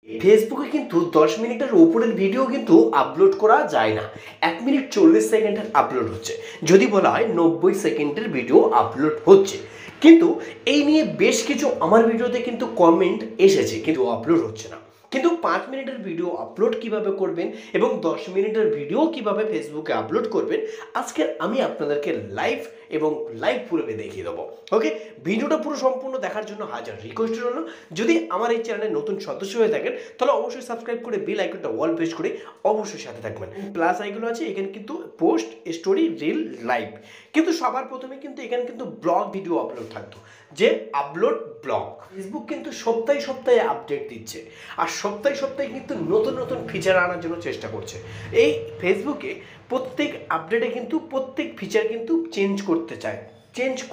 ফেসবুকে কিন্তু 10 মিনিটের উপরের ভিডিও কিন্তু আপলোড করা যায় না। 1 মিনিট 40 সেকেন্ডের আপলোড হচ্ছে। যদি বলা হয় 90 সেকেন্ডের ভিডিও আপলোড হচ্ছে। কিন্তু এই নিয়ে বেশ কিছু আমার ভিডিওতে কিন্তু কমেন্ট এসেছে, কিন্তু আপলোড হচ্ছে না। কিন্তু 5 মিনিটের ভিডিও আপলোড কিভাবে করবেন এবং 10 মিনিটের ভিডিও কিভাবে ফেসবুকে আপলোড করবেন, আজকে আমি আপনাদেরকে লাইভ পুরোপুরি দেখিয়ে দেবো। ওকে, ভিডিওটা পুরো সম্পূর্ণ দেখার জন্য হাজার রিকোয়েস্ট রইল। যদি আমার এই চ্যানেলে নতুন সদস্য হয়ে থাকেন তাহলে অবশ্যই সাবস্ক্রাইব করে বেল আইকনটা অল প্রেস করে অবশ্যই সাথে থাকবেন। প্লাস আইকন আছে, এখানে কিন্তু পোস্ট, স্টোরি, রিল, লাইভ। কিন্তু সবার প্রথমে কিন্তু এখানে কিন্তু ব্লগ ভিডিও আপলোড থাকতো, যে আপলোড ব্লগ। ফেসবুক কিন্তু সপ্তাহে সপ্তাহে আপডেট দিচ্ছে, আর সপ্তাহে সপ্তাহে কিন্তু নতুন নতুন ফিচার আনার জন্য চেষ্টা করছে। এই ফেসবুকে প্রত্যেক আপডেটে কিন্তু প্রত্যেক ফিচার কিন্তু চেঞ্জ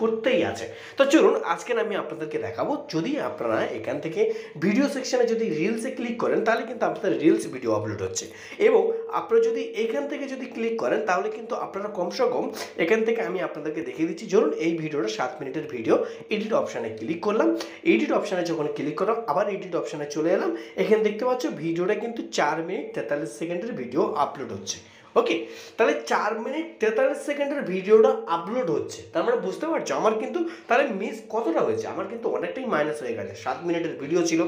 করতেই আছে। তো চলুন আজকে আমি আপনাদেরকে দেখাবো। যদি আপনারা এখান থেকে ভিডিও সেকশনে যদি রিলসে ক্লিক করেন তাহলে কিন্তু আপনাদের রিলস ভিডিও আপলোড হচ্ছে, এবং আপনারা যদি এখান থেকে যদি ক্লিক করেন তাহলে কিন্তু আপনারা কমসে কম এখান থেকে আমি আপনাদেরকে দেখিয়ে দিচ্ছি। ধরুন এই ভিডিওটা 7 মিনিটের ভিডিও, এডিট অপশানে ক্লিক করলাম। এডিট অপশানে যখন ক্লিক করলাম আবার এডিট অপশানে চলে এলাম। এখানে দেখতে পাচ্ছ ভিডিওটা কিন্তু 4 মিনিট 43 সেকেন্ডের ভিডিও আপলোড হচ্ছে। ওকে, তাহলে 4 মিনিট 43 সেকেন্ডের ভিডিওটা আপলোড হচ্ছে, তার মানে বুঝতে পারছো আমার কিন্তু তাহলে মিস কতটা হয়েছে, আমার কিন্তু অনেকটাই মাইনাস হয়ে গেছে। 7 মিনিটের ভিডিও ছিল,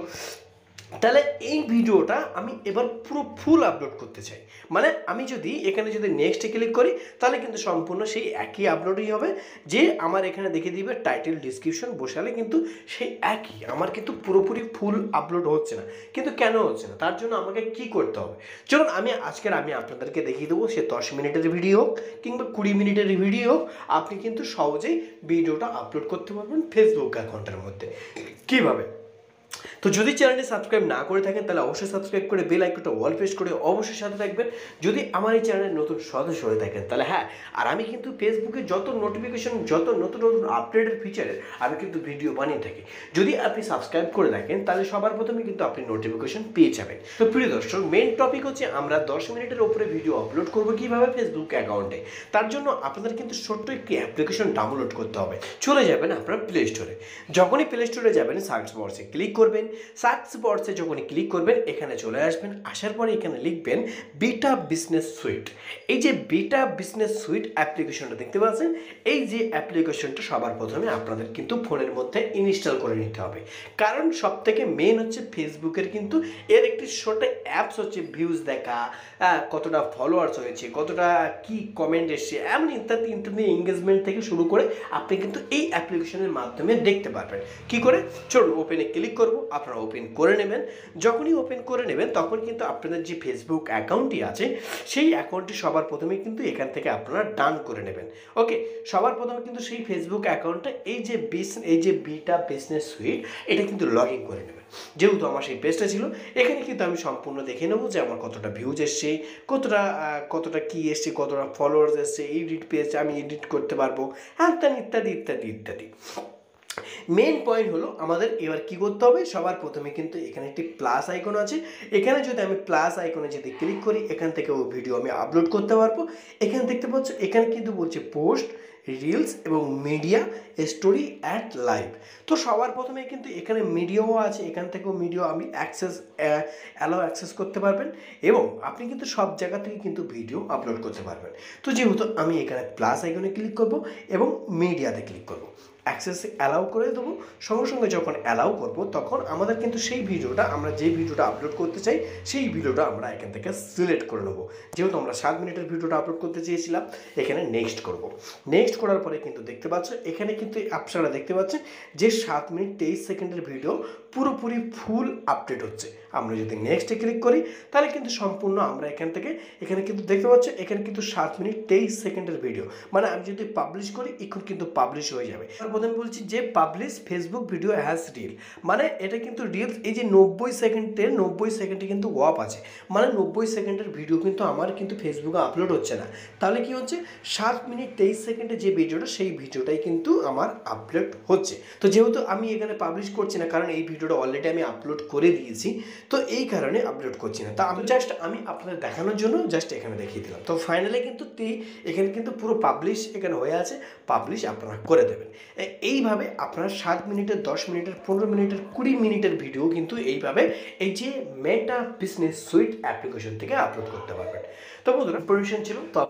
তাহলে এই ভিডিওটা আমি এবার পুরো ফুল আপলোড করতে চাই। মানে আমি যদি এখানে যদি নেক্সটে ক্লিক করি তাহলে কিন্তু সম্পূর্ণ সেই একই আপলোডই হবে, যে আমার এখানে দেখে দিবে টাইটেল ডিসক্রিপশন বসালে কিন্তু সেই একই, আমার কিন্তু পুরোপুরি ফুল আপলোড হচ্ছে না। কিন্তু কেন হচ্ছে না, তার জন্য আমাকে কি করতে হবে চলুন আমি আপনাদেরকে দেখিয়ে দেবো। সে 10 মিনিটের ভিডিও হোক কিংবা 20 মিনিটের ভিডিও হোক, আপনি কিন্তু সহজেই ভিডিওটা আপলোড করতে পারবেন ফেসবুক অ্যাকাউন্টের মধ্যে। কীভাবে? তো যদি চ্যানেলটি সাবস্ক্রাইব না করে থাকেন তাহলে অবশ্যই সাবস্ক্রাইব করে বেল আইকনটা অল প্রেস করে অবশ্যই সাথে থাকবেন। যদি আমার এই চ্যানেলের নতুন সদস্য হয়ে থাকেন তাহলে হ্যাঁ, আর আমি কিন্তু ফেসবুকে যত নোটিফিকেশন, যত নতুন নতুন আপডেটের ফিচারের আমি কিন্তু ভিডিও বানিয়ে থাকি। যদি আপনি সাবস্ক্রাইব করে রাখেন তাহলে সবার প্রথমে কিন্তু আপনি নোটিফিকেশন পেয়ে যাবেন। তো প্রিয় দর্শক, মেন টপিক হচ্ছে আমরা 10 মিনিটের উপরে ভিডিও আপলোড করবো কীভাবে ফেসবুক অ্যাকাউন্টে। তার জন্য আপনাদের কিন্তু ছোট্ট একটি অ্যাপ্লিকেশন ডাউনলোড করতে হবে। চলে যাবেন আপনার প্লে স্টোরে। যখনই প্লে স্টোরে যাবেন সার্চ বক্সে ক্লিক করবেন। সার্চ বক্সে যখনই ক্লিক করবেন এখানে চলে আসবেন। আসার পরে এখানে লিখবেন বিটা বিজনেস সুইট। এই যে বিটা বিজনেস সুইট অ্যাপ্লিকেশনটা দেখতে পাচ্ছেন, এই যে অ্যাপ্লিকেশনটা সবার প্রথমে আপনাদের কিন্তু ফোনের মধ্যে ইনস্টল করে নিতে হবে। কারণ সব থেকে মেন হচ্ছে ফেসবুকের কিন্তু এর একটি ছোট অ্যাপস হচ্ছে ভিউজ দেখা, কতটা ফলোয়ার্স হয়েছে, কতটা কি কমেন্ট এসছে, এমন ইত্যাদি ইত্যাদি এঙ্গেজমেন্ট থেকে শুরু করে আপনি কিন্তু এই অ্যাপ্লিকেশনের মাধ্যমে দেখতে পারবেন। কি করে? চলুন ওপেনে ক্লিক করব। আপনারা ওপেন করে নেবেন। যখনই ওপেন করে নেবেন তখন কিন্তু আপনাদের যে ফেসবুক অ্যাকাউন্টটি আছে সেই অ্যাকাউন্টটি সবার প্রথমে কিন্তু এখান থেকে আপনারা ডান করে নেবেন। ওকে, সবার প্রথমে কিন্তু সেই ফেসবুক অ্যাকাউন্টটা এই যে বিটা বিজনেস সুইট এটা কিন্তু লগ ইন করে নেবেন। যেহেতু আমার সেই পেজটা ছিল, এখানে কিন্তু আমি সম্পূর্ণ দেখে নেবো যে আমার কতটা ভিউজ এসছে, কতটা কি এসছে, কতটা ফলোয়ার্স এসছে, এডিট পেজ আমি এডিট করতে পারবো, হ্যাঁ ইত্যাদি ইত্যাদি ইত্যাদি। মেন পয়েন্ট হলো আমাদের এবার কি করতে হবে, সবার প্রথমে কিন্তু এখানে একটি প্লাস আইকন আছে। এখানে যদি আমি প্লাস আইকনে যদি ক্লিক করি এখান থেকে ও ভিডিও আমি আপলোড করতে পারবো। এখানে দেখতে পাচ্ছ এখানে কিন্তু বলছে পোস্ট, রিলস এবং মিডিয়া, স্টোরি অ্যাট লাইভ। তো সবার প্রথমে কিন্তু এখানে মিডিয়াও আছে, এখান থেকেও মিডিয়া আমি অ্যাক্সেস করতে পারবেন, এবং আপনি কিন্তু সব জায়গা থেকে কিন্তু ভিডিও আপলোড করতে পারবেন। তো যেহেতু আমি এখানে প্লাস আইকনে ক্লিক করব এবং মিডিয়াতে ক্লিক করব, অ্যাক্সেস অ্যালাউ করে দেবো। সঙ্গে সঙ্গে যখন অ্যালাউ করব তখন আমাদের কিন্তু সেই ভিডিওটা, আমরা যে ভিডিওটা আপলোড করতে চাই সেই ভিডিওটা আমরা এখান থেকে সিলেক্ট করে নেবো। যেহেতু আমরা 7 মিনিটের ভিডিওটা আপলোড করতে চেয়েছিলাম, এখানে নেক্সট করব। নেক্সট করার পরে কিন্তু দেখতে পাচ্ছ এখানে কিন্তু আপনারা দেখতে পাচ্ছেন যে 7 মিনিট 23 সেকেন্ডের ভিডিও পুরোপুরি ফুল আপডেট হচ্ছে। আমরা যদি নেক্সটে ক্লিক করি তাহলে কিন্তু সম্পূর্ণ আমরা এখানে কিন্তু দেখতে পাচ্ছ এখানে কিন্তু 7 মিনিট 23 সেকেন্ডের ভিডিও, মানে আমি যদি পাবলিশ করি এখন কিন্তু পাবলিশ হয়ে যাবে। প্রথমে বলছি যে publish Facebook video has reel, মানে এটা কিন্তু রিলস। এই যে 90 সেকেন্ডে কিন্তু অফ আছে, মানে 90 সেকেন্ডের ভিডিও কিন্তু আমার কিন্তু ফেসবুকে আপলোড হচ্ছে না। তাহলে কি হচ্ছে, 7 মিনিট 23 সেকেন্ডে যে ভিডিওটা সেই ভিডিওটাই কিন্তু আমার আপলোড হচ্ছে। তো যেহেতু আমি এখানে পাবলিশ করছি না, কারণ এই ভিডিওটা অলরেডি আমি আপলোড করে দিয়েছি, তো এই কারণে আপলোড করছি না। তা আমি আপনাদের দেখানোর জন্য জাস্ট এখানে দেখিয়ে দিলাম। তো ফাইনালি কিন্তু এখানে কিন্তু পুরো পাবলিশ এখানে হয়ে আছে, পাবলিশ আপনারা করে দেবেন। এইভাবে আপনারা 7 মিনিটের, 10 মিনিটের, 15 মিনিটের, 20 মিনিটের ভিডিও কিন্তু এইভাবে এই যে মেটা বিজনেস সুইট অ্যাপ্লিকেশন থেকে আপলোড করতে পারবেন। তো বন্ধুরা, ইনফরমেশন ছিল। তো